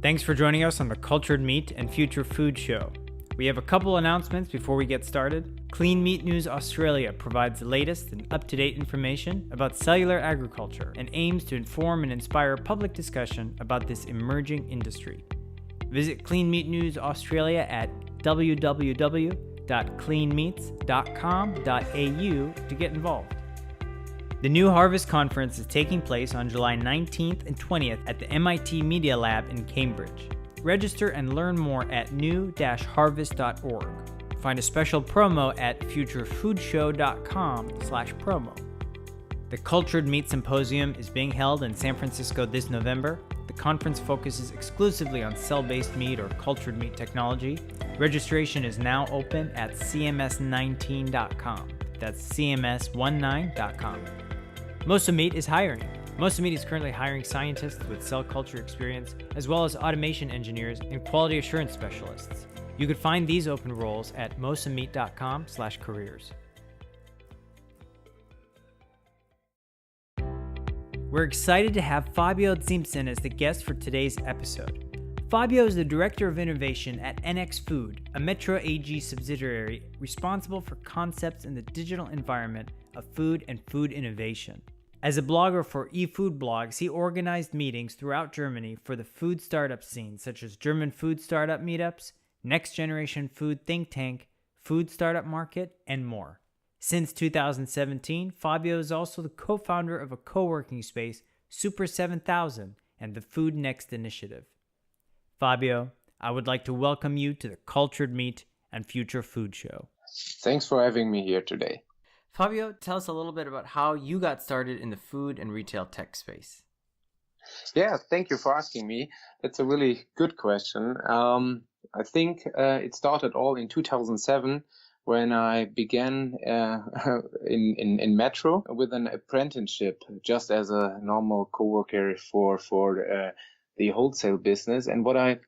Thanks for joining us on the Cultured Meat and Future Food Show. We have a couple announcements before we get started. Clean Meat News Australia provides the latest and up-to-date information about cellular agriculture and aims to inform and inspire public discussion about this emerging industry. Visit Clean Meat News Australia at www.cleanmeats.com.au to get involved. The New Harvest Conference is taking place on July 19th and 20th at the MIT Media Lab in Cambridge. Register and learn more at new-harvest.org. Find a special promo at futurefoodshow.com/promo. The Cultured Meat Symposium is being held in San Francisco this November. The conference focuses exclusively on cell-based meat or cultured meat technology. Registration is now open at cms19.com. That's cms19.com. Mosa Meat is hiring. Mosa Meat is currently hiring scientists with cell culture experience, as well as automation engineers and quality assurance specialists. You could find these open roles at mosameat.com/careers. We're excited to have Fabio Ziemssen as the guest for today's episode. Fabio is the Director of Innovation at NX Food, a Metro AG subsidiary responsible for concepts in the digital environment of food and food innovation. As a blogger for eFood blogs, he organized meetings throughout Germany for the food startup scene, such as German Food Startup Meetups, Next Generation Food Think Tank, FoodStartup Market, and more. Since 2017, Fabio is also the co-founder of a co-working space, Super 7000, and the Food Next initiative. Fabio, I would like to welcome you to the Cultured Meat and Future Food Show. Thanks for having me here today. Fabio, tell us a little bit about how you got started in the food and retail tech space. Yeah, thank you for asking me. That's a really good question. I think it started all in 2007 when I began in Metro with an apprenticeship just as a normal coworker for the wholesale business. And what I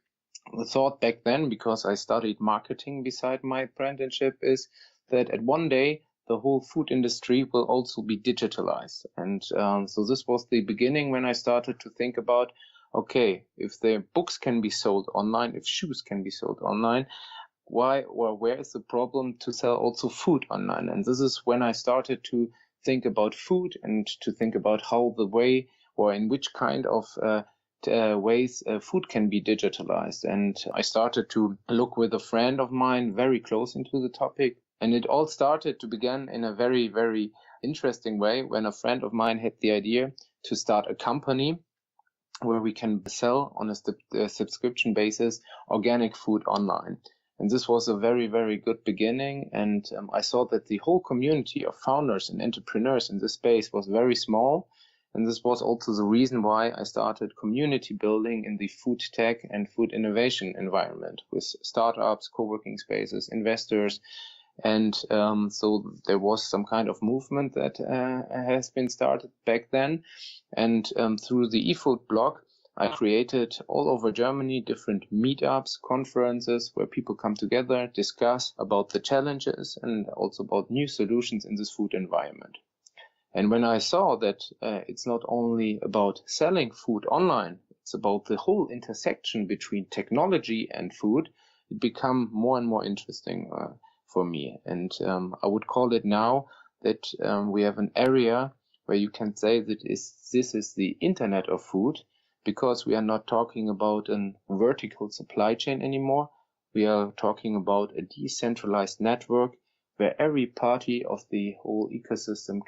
thought back then, because I studied marketing beside my apprenticeship, is that at one day the whole food industry will also be digitalized. And so this was the beginning when I started to think about, okay, if the books can be sold online, if shoes can be sold online, why or where is the problem to sell also food online? And this is when I started to think about food and to think about how the way or in which kind of ways food can be digitalized. And I started to look with a friend of mine very close into the topic. And it all started to begin in a very, very interesting way when a friend of mine had the idea to start a company where we can sell on a subscription basis organic food online. And this was a very, very good beginning. And I saw that the whole community of founders and entrepreneurs in this space was very small. And this was also the reason why I started community building in the food tech and food innovation environment with startups, co-working spaces, investors. And so there was some kind of movement that has been started back then. And through the eFood blog, I created all over Germany different meetups, conferences where people come together, discuss about the challenges and also about new solutions in this food environment. And when I saw that it's not only about selling food online, it's about the whole intersection between technology and food, it became more and more interesting for me. And I would call it now that we have an area where you can say that this is the Internet of food, because we are not talking about a vertical supply chain anymore. We are talking about a decentralized network where every party of the whole ecosystem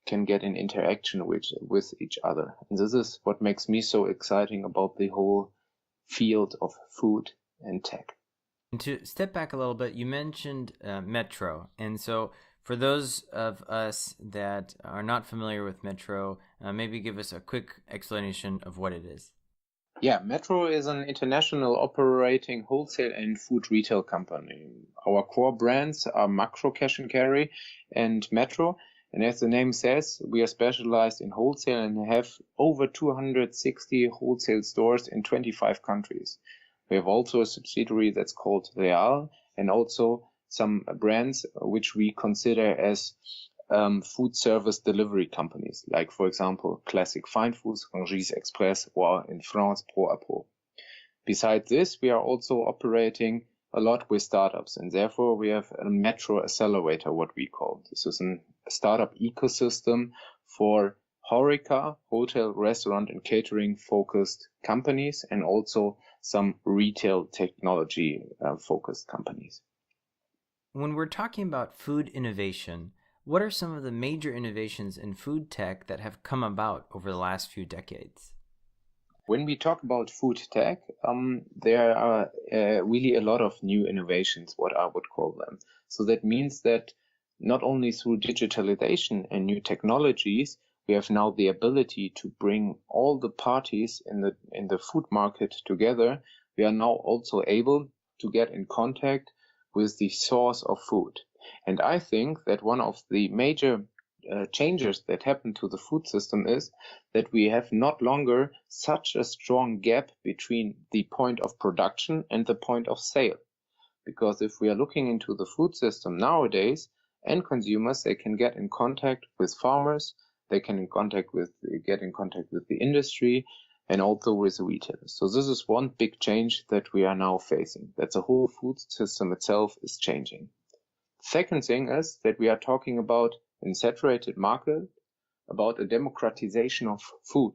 can get in interaction with each other. And this is what makes me so exciting about the whole field of food and tech. And to step back a little bit, you mentioned Metro. And so for those of us that are not familiar with Metro, maybe give us a quick explanation of what it is. Yeah, Metro is an international operating wholesale and food retail company. Our core brands are Makro Cash and Carry and Metro. And as the name says, we are specialized in wholesale and have over 260 wholesale stores in 25 countries. We have also a subsidiary that's called Real, and also some brands which we consider as food service delivery companies, like, for example, Classic Fine Foods, Rungis Express, or in France, Pro à Pro. Besides this, we are also operating a lot with startups, and therefore we have a metro accelerator, what we call. This is a startup ecosystem for HoReCa, hotel, restaurant, and catering focused companies, and also some retail technology focused companies. When we're talking about food innovation, what are some of the major innovations in food tech that have come about over the last few decades? When we talk about food tech, there are really a lot of new innovations, what I would call them. So that means that not only through digitalization and new technologies, we have now the ability to bring all the parties in the food market together. We are now also able to get in contact with the source of food. And I think that one of the major changes that happen to the food system is that we have not longer such a strong gap between the point of production and the point of sale. Because if we are looking into the food system nowadays, end consumers, they can get in contact with farmers, they can get in contact with the industry, and also with retailers. So this is one big change that we are now facing, that the whole food system itself is changing. Second thing is that we are talking about in saturated market, about a democratization of food.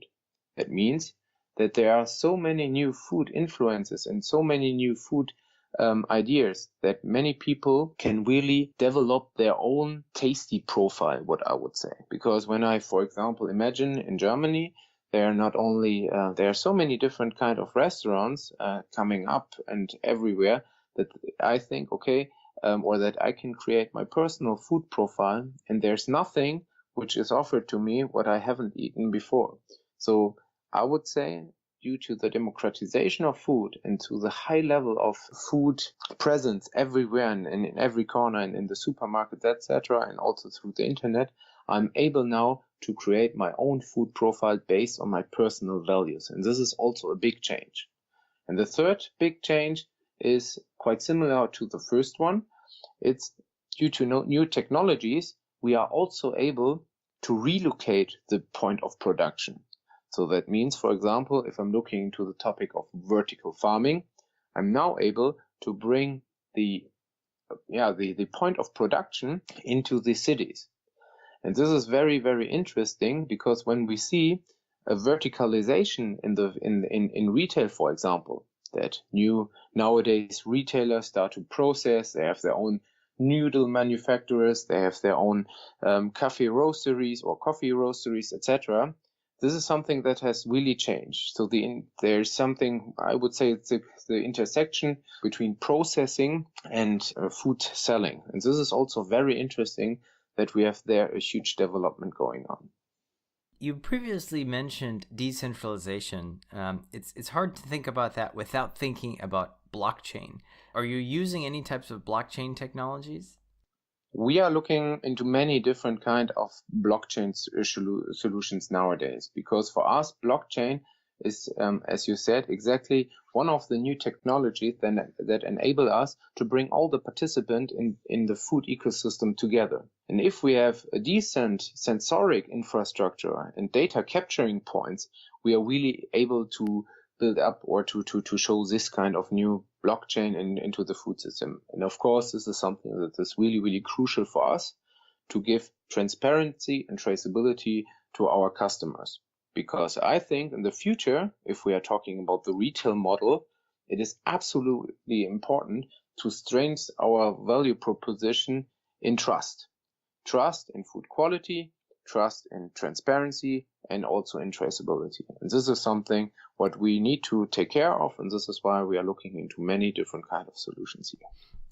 That means that there are so many new food influences and so many new food ideas that many people can really develop their own tasty profile, what I would say. Because when I, for example, imagine in Germany, there are not only, there are so many different kind of restaurants coming up and everywhere that I think, okay, or that I can create my personal food profile, and there's nothing which is offered to me what I haven't eaten before. So I would say, due to the democratization of food and to the high level of food presence everywhere and in every corner and in the supermarkets, etc., and also through the internet, I'm able now to create my own food profile based on my personal values. And this is also a big change. And the third big change is quite similar to the first one. It's due to new technologies, we are also able to relocate the point of production. So that means, for example, if I'm looking into the topic of vertical farming, I'm now able to bring the point of production into the cities. And this is very, very interesting, because when we see a verticalization in retail, for example, that nowadays retailers start to process, they have their own noodle manufacturers, they have their own cafe roasteries or coffee roasteries, etc. This is something that has really changed. So there's something, I would say, it's the intersection between processing and food selling. And this is also very interesting that we have there a huge development going on. You previously mentioned decentralization. It's hard to think about that without thinking about blockchain. Are you using any types of blockchain technologies? We are looking into many different kind of blockchain solutions nowadays, because for us, blockchain is, as you said, exactly one of the new technologies that enable us to bring all the participants in the food ecosystem together. And if we have a decent sensoric infrastructure and data capturing points, we are really able to build up or to show this kind of new blockchain into the food system. And of course, this is something that is really, really crucial for us to give transparency and traceability to our customers. Because I think in the future, if we are talking about the retail model, it is absolutely important to strengthen our value proposition in trust. Trust in food quality, trust in transparency, and also in traceability. And this is something what we need to take care of, and this is why we are looking into many different kind of solutions here.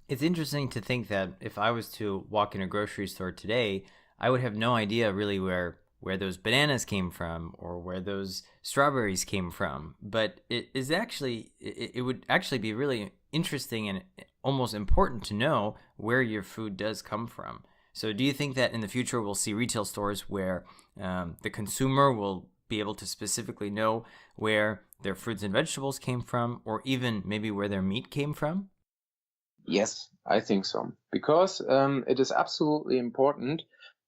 It's interesting to think that if I was to walk in a grocery store today, I would have no idea really where those bananas came from or where those strawberries came from. But it would actually be really interesting and almost important to know where your food does come from. So do you think that in the future we'll see retail stores where the consumer will be able to specifically know where their fruits and vegetables came from, or even maybe where their meat came from? Yes, I think so. Because it is absolutely important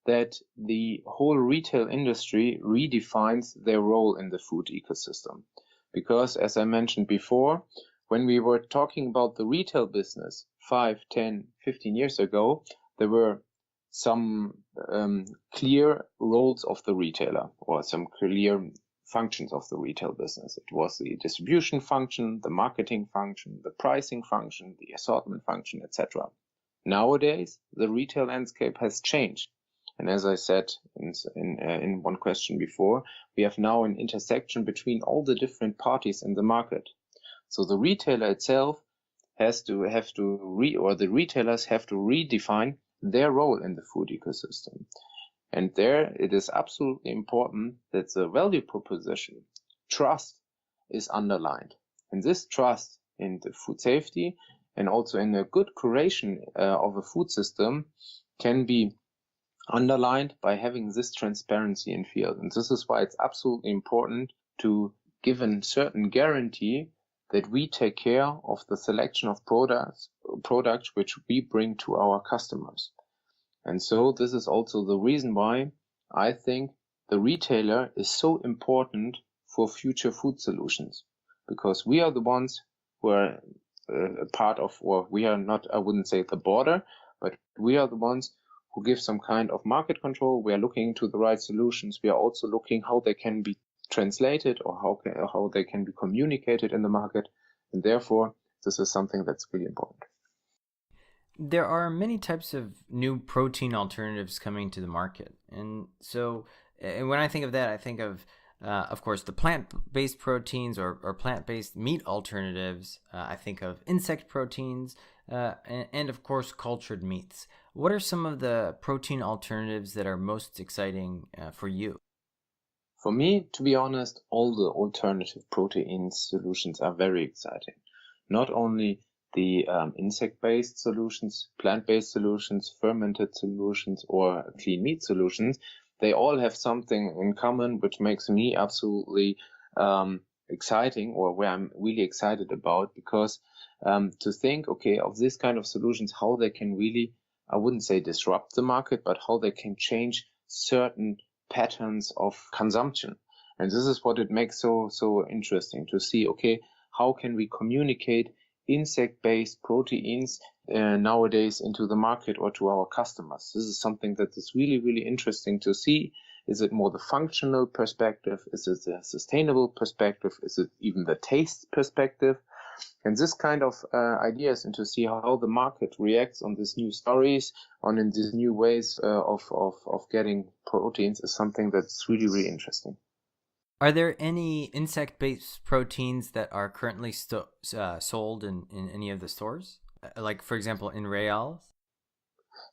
that the whole retail industry redefines their role in the food ecosystem. Because as I mentioned before, when we were talking about the retail business 5, 10, 15 years ago, there were some clear roles of the retailer or some clear functions of the retail business. It was the distribution function, the marketing function, the pricing function, the assortment function, etc. Nowadays, the retail landscape has changed. And as I said in one question before, we have now an intersection between all the different parties in the market. So the retailer itself the retailers have to redefine their role in the food ecosystem. And there it is absolutely important that the value proposition, trust, is underlined. And this trust in the food safety and also in a good curation of a food system can be underlined by having this transparency in field. And this is why it's absolutely important to give a certain guarantee that we take care of the selection of products which we bring to our customers. And so this is also the reason why I think the retailer is so important for future food solutions, because we are the ones who are a part of, or we are not, I wouldn't say the border, but we are the ones who give some kind of market control. We are looking to the right solutions. We are also looking how they can be translated or how they can be communicated in the market. And therefore, this is something that's really important. There are many types of new protein alternatives coming to the market. And so when I think of that, I think of course, the plant-based proteins or plant-based meat alternatives. I think of insect proteins and, of course, cultured meats. What are some of the protein alternatives that are most exciting for you? For me, to be honest, all the alternative protein solutions are very exciting. Not only the insect-based solutions, plant-based solutions, fermented solutions, or clean meat solutions, they all have something in common which makes me absolutely exciting, or where I'm really excited about, because to think, okay, of this kind of solutions, how they can really, I wouldn't say disrupt the market, but how they can change certain patterns of consumption. And this is what it makes so interesting to see, okay, how can we communicate insect-based proteins nowadays into the market or to our customers? This is something that is really, really interesting to see. Is it more the functional perspective? Is it the sustainable perspective? Is it even the taste perspective? And this kind of ideas, and to see how the market reacts on these new stories, on in these new ways of getting proteins, is something that's really, really interesting. Are there any insect-based proteins that are currently sold in any of the stores? Like, for example, in Real?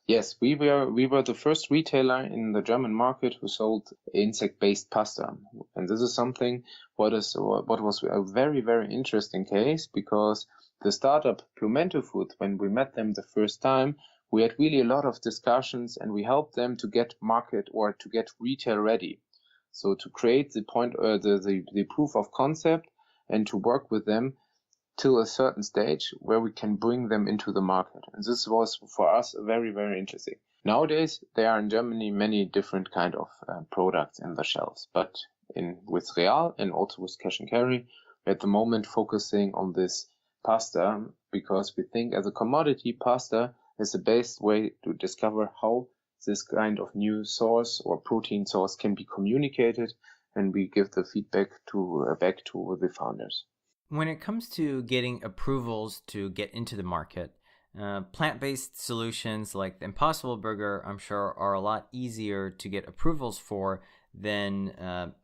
Yes, we were the first retailer in the German market who sold insect-based pasta. And this is something what was a very, very interesting case, because the startup Plumento Food, when we met them the first time, we had really a lot of discussions, and we helped them to get market or to get retail ready. So to create the proof of concept and to work with them till a certain stage where we can bring them into the market. And this was for us very, very interesting. Nowadays, there are in Germany many different kind of products in the shelves, but with Real and also with Cash and Carry, we're at the moment focusing on this pasta, because we think as a commodity, pasta is the best way to discover how this kind of new source or protein source can be communicated, and we give the feedback back to the founders. When it comes to getting approvals to get into the market, plant-based solutions like the Impossible Burger, I'm sure, are a lot easier to get approvals for than,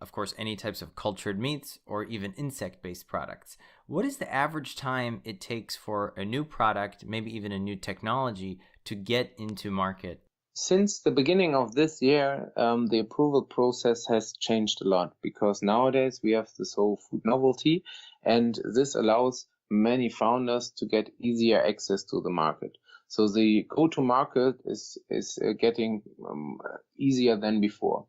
of course, any types of cultured meats or even insect-based products. What is the average time it takes for a new product, maybe even a new technology, to get into market? Since the beginning of this year, the approval process has changed a lot, because nowadays we have this whole food novelty, and this allows many founders to get easier access to the market. So the go-to-market is getting easier than before.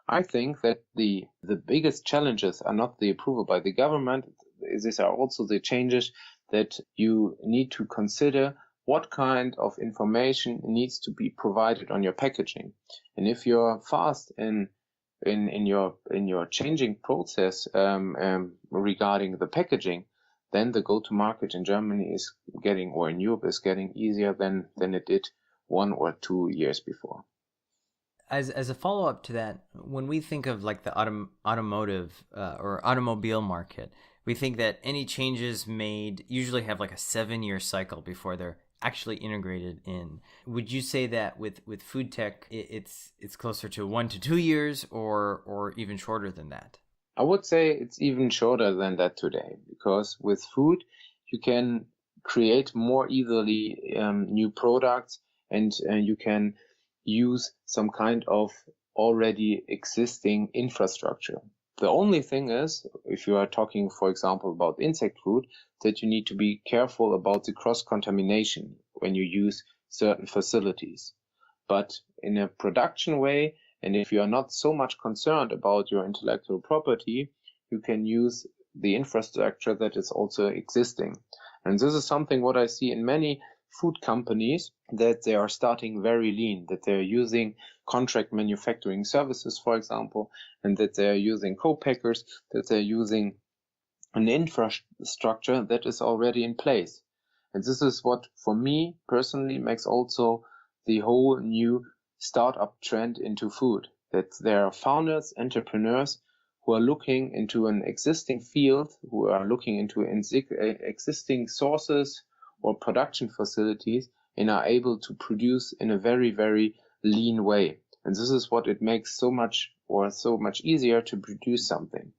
I think that the biggest challenges are not the approval by the government. These are also the changes that you need to consider. What kind of information needs to be provided on your packaging? And if you're fast in in your changing process regarding the packaging, then the go-to-market in Germany is getting, or in Europe is getting easier than it did 1 or 2 years before. As a follow-up to that, when we think of like the automotive or automobile market, we think that any changes made usually have like a 7-year cycle before they're actually integrated in. Would you say that with food tech, it's closer to 1 to 2 years, or even shorter than that? I would say it's even shorter than that today, because with food, you can create more easily new products, and you can use some kind of already existing infrastructure. The only thing is, if you are talking, for example, about insect food, that you need to be careful about the cross-contamination when you use certain facilities. But in a production way, and if you are not so much concerned about your intellectual property, you can use the infrastructure that is also existing. And this is something what I see in many food companies, that they are starting very lean, that they're using contract manufacturing services, for example, and that they're using co-packers, that they're using an infrastructure that is already in place. And this is what, for me personally, makes also the whole new startup trend into food, that there are founders, entrepreneurs who are looking into an existing field, who are looking into existing sources or production facilities, and are able to produce in a very, very lean way. And this is what it makes so much easier to produce something.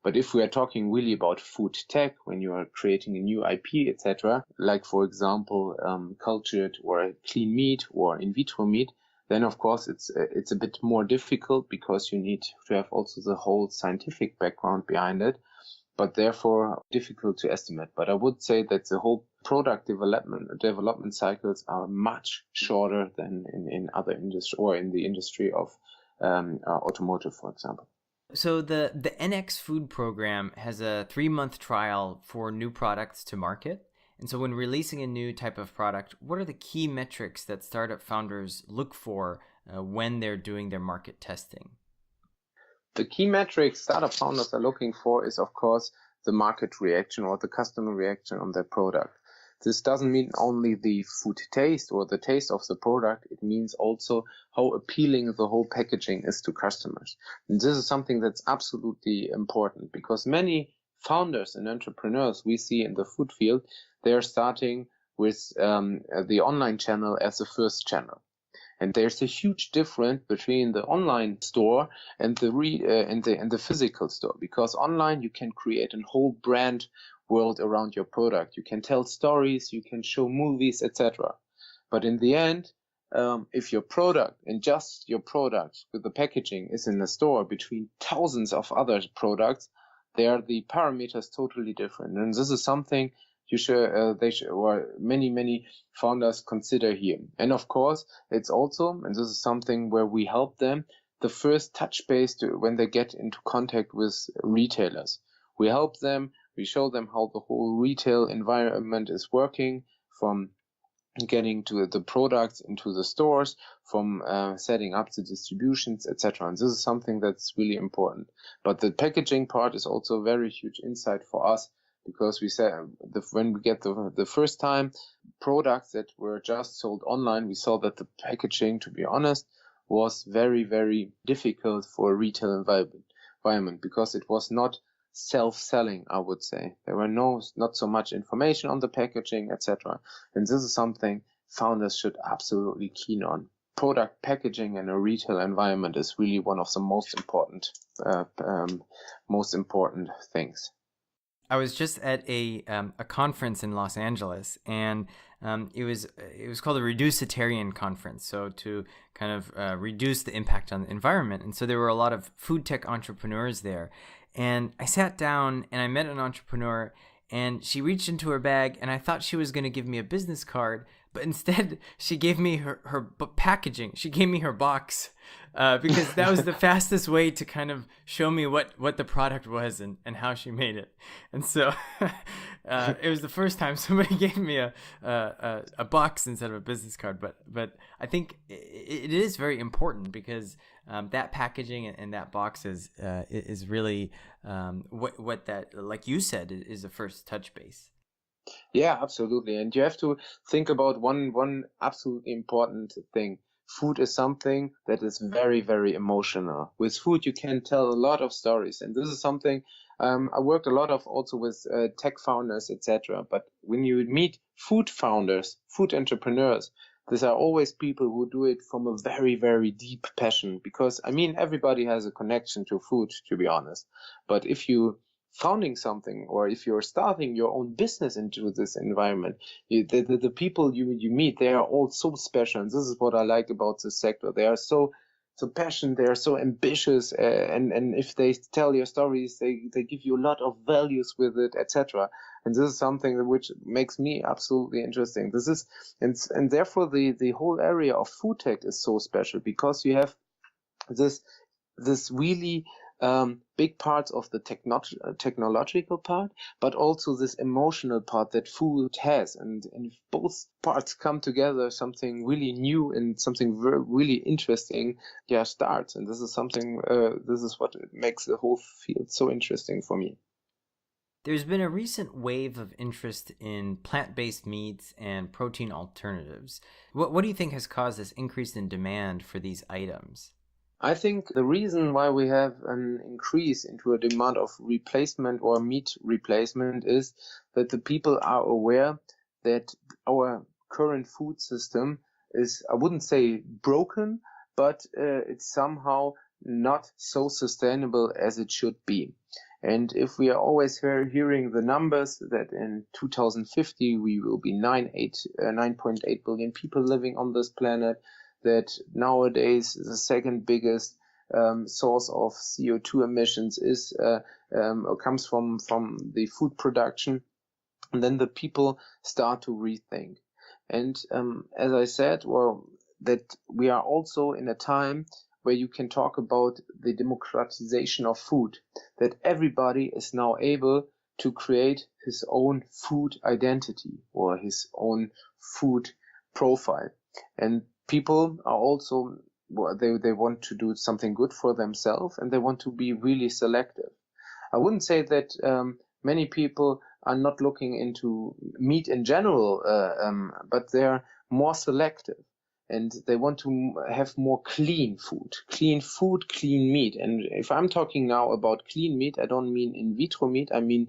But if we are talking really about food tech, when you are creating a new IP, etc., like for example, cultured or clean meat or in vitro meat, then of course it's a bit more difficult, because you need to have also the whole scientific background behind it, but therefore difficult to estimate. But I would say that the whole product development cycles are much shorter than in other industry, or in the industry of automotive, for example. So the NX Food program has a 3-month trial for new products to market. And so when releasing a new type of product, what are the key metrics that startup founders look for when they're doing their market testing? The key metrics startup founders are looking for is, of course, the market reaction or the customer reaction on their product. This doesn't mean only the food taste or the taste of the product. It means also how appealing the whole packaging is to customers. And this is something that's absolutely important, because many founders and entrepreneurs we see in the food field, they're starting with the online channel as the first channel. And there's a huge difference between the online store and the physical store, because online you can create a whole brand world around your product. You can tell stories, you can show movies, etc. But in the end, if your product, and just your product with the packaging, is in the store between thousands of other products, there the parameters totally different. And this is something or many founders consider here. And of course, it's also, and this is something where we help them, the first touch base when they get into contact with retailers. We help them, we show them how the whole retail environment is working, from getting to the products into the stores, from setting up the distributions, etc. And this is something that's really important. But the packaging part is also a very huge insight for us, because we said when we get the first time products that were just sold online, we saw that the packaging, to be honest, was very, very difficult for a retail environment, because it was not self-selling, I would say. There were not so much information on the packaging, etc. And this is something founders should absolutely keen on. Product packaging in a retail environment is really one of the most important things. I was just at a conference in Los Angeles, and it was called a Reducitarian conference, so to kind of reduce the impact on the environment. And so there were a lot of food tech entrepreneurs there. And I sat down and I met an entrepreneur, and she reached into her bag, and I thought she was going to give me a business card, But instead, she gave me her packaging. She gave me her box because that was the fastest way to kind of show me what the product was and how she made it. And so it was the first time somebody gave me a box instead of a business card. But I think it is very important because that packaging and that box is really what that, like you said, is the first touch base. Yeah, absolutely. And you have to think about one absolutely important thing. Food is something that is very, very emotional. With food, you can tell a lot of stories. And this is something I worked a lot of also with tech founders, etc. But when you meet food founders, food entrepreneurs, these are always people who do it from a very, very deep passion. Because, I mean, everybody has a connection to food, to be honest. But if you founding something or if you're starting your own business into this environment, the people you meet, they are all so special. And this is what I like about this sector. They are so passionate, they are so ambitious, and if they tell your stories, they give you a lot of values with it, etc. And this is something which makes me absolutely interesting. This is and therefore the whole area of food tech is so special because you have this really big parts of the technological part, but also this emotional part that food has. And if both parts come together, something really new and something really interesting, starts. And this is something, this is what makes the whole field so interesting for me. There's been a recent wave of interest in plant-based meats and protein alternatives. What do you think has caused this increase in demand for these items? I think the reason why we have an increase into a demand of replacement or meat replacement is that the people are aware that our current food system is, I wouldn't say broken, but it's somehow not so sustainable as it should be. And if we are always hearing the numbers that in 2050 we will be 9.8 billion people living on this planet, that nowadays the second biggest source of CO2 emissions is comes from the food production, and then the people start to rethink. And as I said, that we are also in a time where you can talk about the democratization of food, that everybody is now able to create his own food identity or his own food profile. And people are also, they want to do something good for themselves and they want to be really selective. I wouldn't say that many people are not looking into meat in general, but they're more selective and they want to have more clean food, clean meat. And if I'm talking now about clean meat, I don't mean in vitro meat, I mean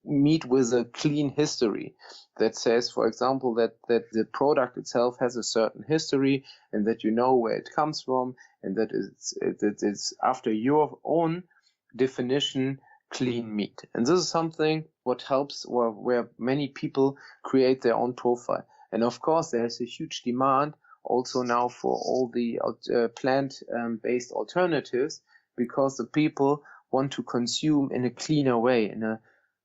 meat with a clean history that says, for example, that the product itself has a certain history and that you know where it comes from and that it's after your own definition clean meat. And this is something what helps or where many people create their own profile. And of course, there's a huge demand also now for all the plant-based alternatives because the people want to consume in a cleaner way, in a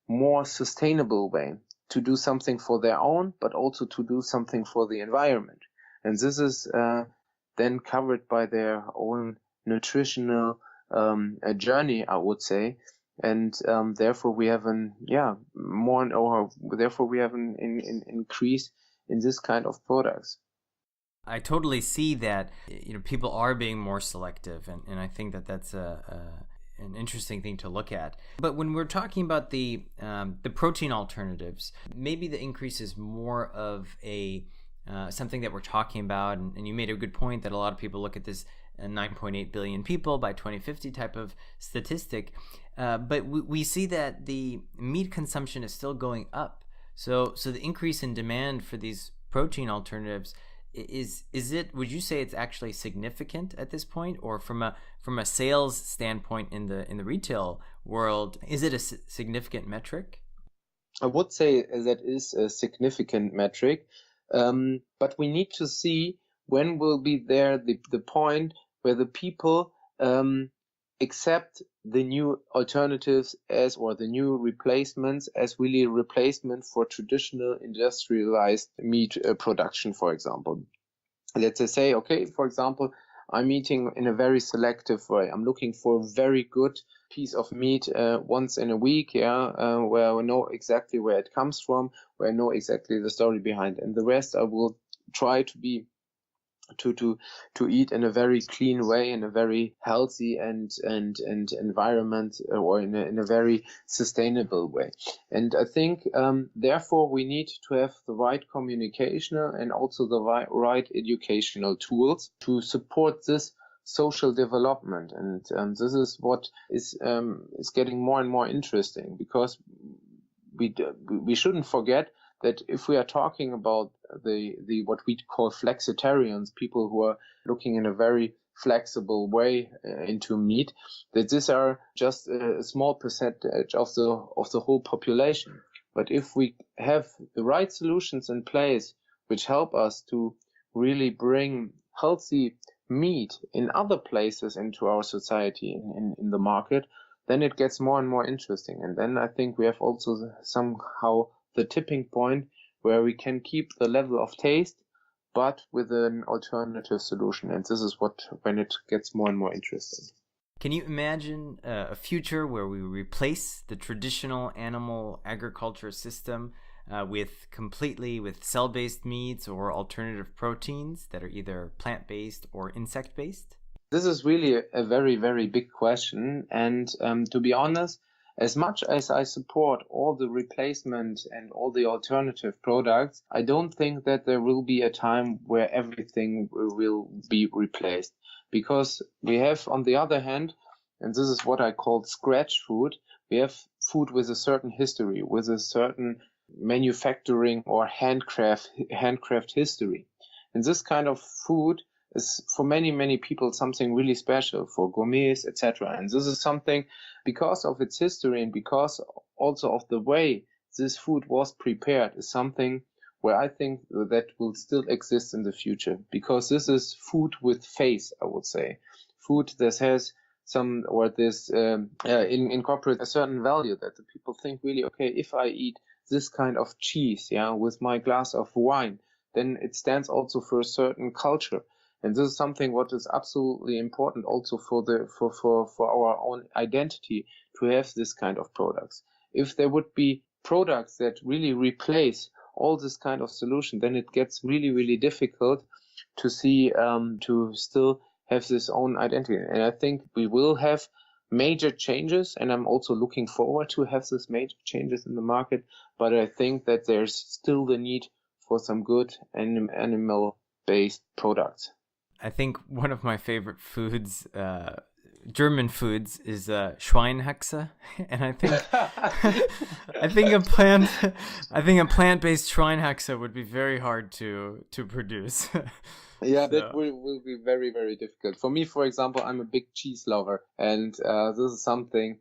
more sustainable way, to do something for their own, but also to do something for the environment. And this is then covered by their own nutritional journey, I would say. And therefore we have therefore we have an increase in this kind of products. I totally see that, people are being more selective, and I think that that's an interesting thing to look at. But when we're talking about the protein alternatives, maybe the increase is more of a something that we're talking about, and you made a good point that a lot of people look at this 9.8 billion people by 2050 type of statistic, but we see that the meat consumption is still going up. So the increase in demand for these protein alternatives, is it, would you say it's actually significant at this point, or from a sales standpoint in the retail world, is it a significant metric? I would say that is a significant metric, but we need to see when will be there the point where the people accept the new alternatives or the new replacements as really a replacement for traditional industrialized meat production, for example. Let's say, okay, for example, I'm eating in a very selective way. I'm looking for a very good piece of meat once in a week, where I know exactly where it comes from, where I know exactly the story behind it. And the rest I will try to eat in a very clean way, in a very healthy and environment, or in a very sustainable way. And I think therefore we need to have the right communication and also the right educational tools to support this social development. And this is what is getting more and more interesting, because we shouldn't forget that if we are talking about the what we call flexitarians, people who are looking in a very flexible way into meat, that these are just a small percentage of the whole population. But if we have the right solutions in place which help us to really bring healthy meat in other places into our society, in the market, then it gets more and more interesting. And then I think we have also somehow the tipping point where we can keep the level of taste, but with an alternative solution. And this is when it gets more and more interesting. Can you imagine a future where we replace the traditional animal agriculture system with cell-based meats or alternative proteins that are either plant-based or insect-based? This is really a very, very big question. And to be honest, as much as I support all the replacement and all the alternative products, I don't think that there will be a time where everything will be replaced. Because we have, on the other hand, and this is what I call scratch food, we have food with a certain history, with a certain manufacturing or handcraft history. And this kind of food is for many people something really special, for gourmets, etc. And this is something, because of its history and because also of the way this food was prepared, is something where I think that will still exist in the future, because this is food with face, I would say. Food that has some, or this incorporate a certain value, that the people think really, okay, if I eat this kind of cheese, with my glass of wine, then it stands also for a certain culture. And this is something what is absolutely important also for our own identity, to have this kind of products. If there would be products that really replace all this kind of solution, then it gets really difficult to see to still have this own identity. And I think we will have major changes, and I'm also looking forward to have this major changes in the market. But I think that there's still the need for some good animal-based products. I think one of my favorite foods, German foods, is Schweinehaxe, and I think a plant-based Schweinehaxe would be very hard to produce. Yeah, so that will be very difficult. For me, for example, I'm a big cheese lover, and this is something.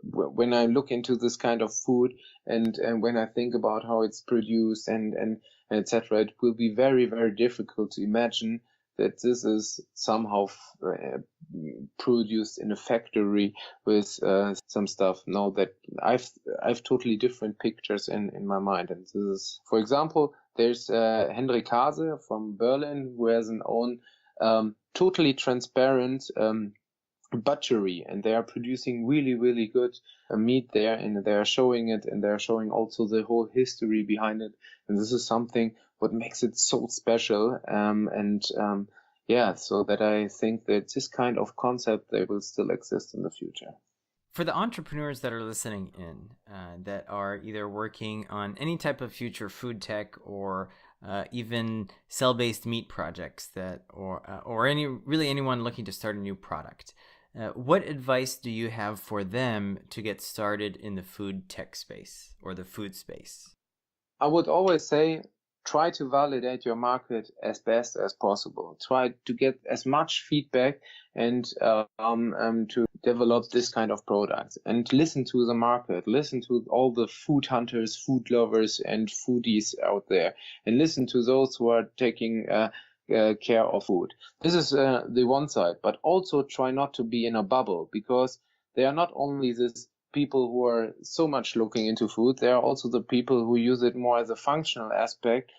When I look into this kind of food, and when I think about how it's produced and etc., it will be very difficult to imagine that this is somehow produced in a factory with some stuff. No, that I've totally different pictures in my mind. And this is, for example, there's Hendrik Hase from Berlin, who has an own totally transparent butchery, and they are producing really good meat there, and they are showing it, and they are showing also the whole history behind it. And this is something what makes it so special, so that I think that this kind of concept, they will still exist in the future. For the entrepreneurs that are listening in, that are either working on any type of future food tech or even cell-based meat projects, or anyone looking to start a new product, what advice do you have for them to get started in the food tech space or the food space? I would always say, try to validate your market as best as possible. Try to get as much feedback and to develop this kind of products, and listen to the market, listen to all the food hunters, food lovers and foodies out there, and listen to those who are taking care of food. This is the one side, but also try not to be in a bubble, because they are not only these people who are so much looking into food, they are also the people who use it more as a functional aspect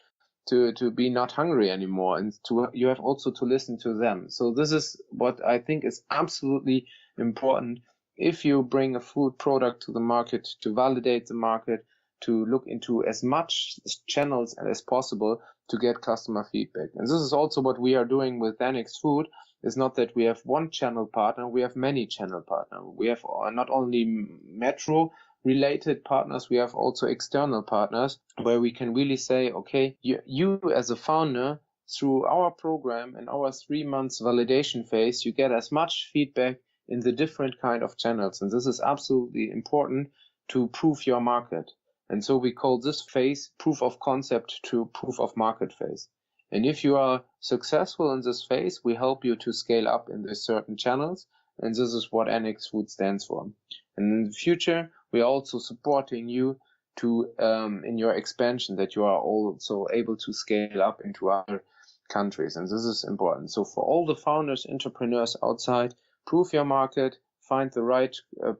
to be not hungry anymore, and you have also to listen to them. So this is what I think is absolutely important. If you bring a food product to the market, to validate the market, to look into as much channels as possible to get customer feedback. And this is also what we are doing with Annex Food. It's not that we have one channel partner, we have many channel partners. We have not only metro related partners, we have also external partners where we can really say, okay, you as a founder, through our program and our 3 months validation phase, you get as much feedback in the different kind of channels. And this is absolutely important to prove your market. And so we call this phase proof of concept to proof of market phase. And if you are successful in this phase, we help you to scale up in the certain channels. And this is what Annex Food stands for. And in the future, we are also supporting you to in your expansion, that you are also able to scale up into other countries. And this is important. So for all the founders, entrepreneurs outside, prove your market, find the right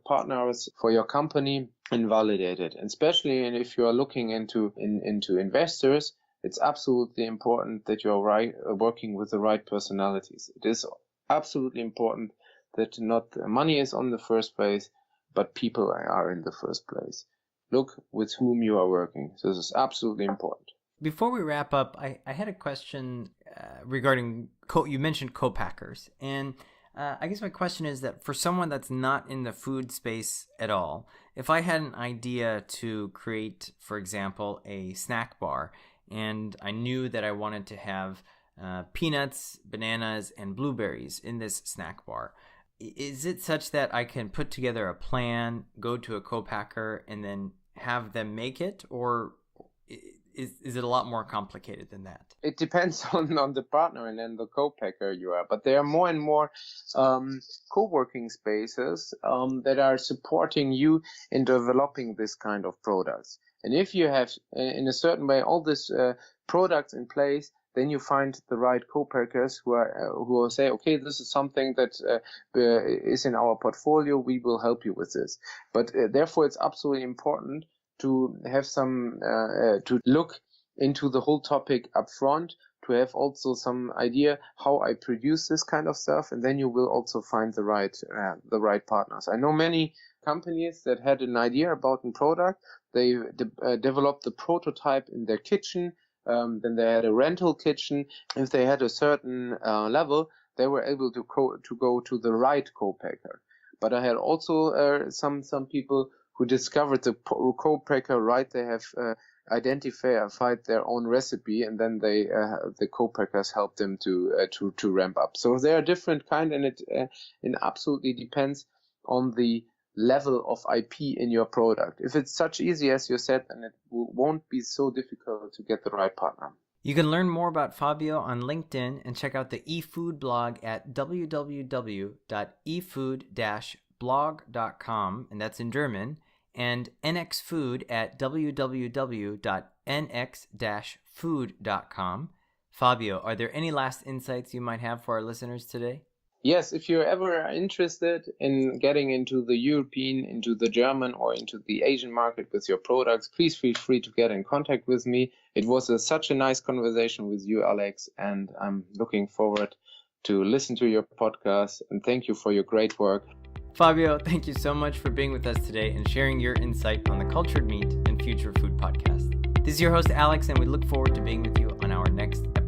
partners for your company and validate it. And especially if you are looking into investors, it's absolutely important that you're working with the right personalities. It is absolutely important that not money is on the first place, but people are in the first place. Look with whom you are working. So this is absolutely important. Before we wrap up, I had a question regarding, you mentioned Copackers. And I guess my question is that for someone that's not in the food space at all, if I had an idea to create, for example, a snack bar, and I knew that I wanted to have peanuts, bananas, and blueberries in this snack bar, is it such that I can put together a plan, go to a co-packer, and then have them make it? Or is it a lot more complicated than that? It depends on the partner and then the co-packer you are. But there are more and more co-working spaces that are supporting you in developing this kind of products. And if you have, in a certain way, all these products in place, then you find the right co-packers who will say, okay, this is something that is in our portfolio. We will help you with this. But therefore, it's absolutely important to have to look into the whole topic up front, to have also some idea how I produce this kind of stuff, and then you will also find the right partners. I know many companies that had an idea about a product. They developed the prototype in their kitchen. Then they had a rental kitchen. If they had a certain level, they were able to go to the right co-packer. But I had also some people who discovered the co-packer right. They have identified their own recipe, and then the co-packers help them to ramp up. So there are different kind, and it absolutely depends on the level of IP in your product. If it's such easy as you said, then it won't be so difficult to get the right partner. You can learn more about Fabio on LinkedIn and check out the eFood blog at www.efood-blog.com, and that's in German, and NX Food at www.nx-food.com. Fabio, are there any last insights you might have for our listeners today? Yes, if you're ever interested in getting into the European, into the German, or into the Asian market with your products, please feel free to get in contact with me. It was such a nice conversation with you, Alex, and I'm looking forward to listen to your podcast, and thank you for your great work. Fabio, thank you so much for being with us today and sharing your insight on the Cultured Meat and Future Food podcast. This is your host, Alex, and we look forward to being with you on our next episode.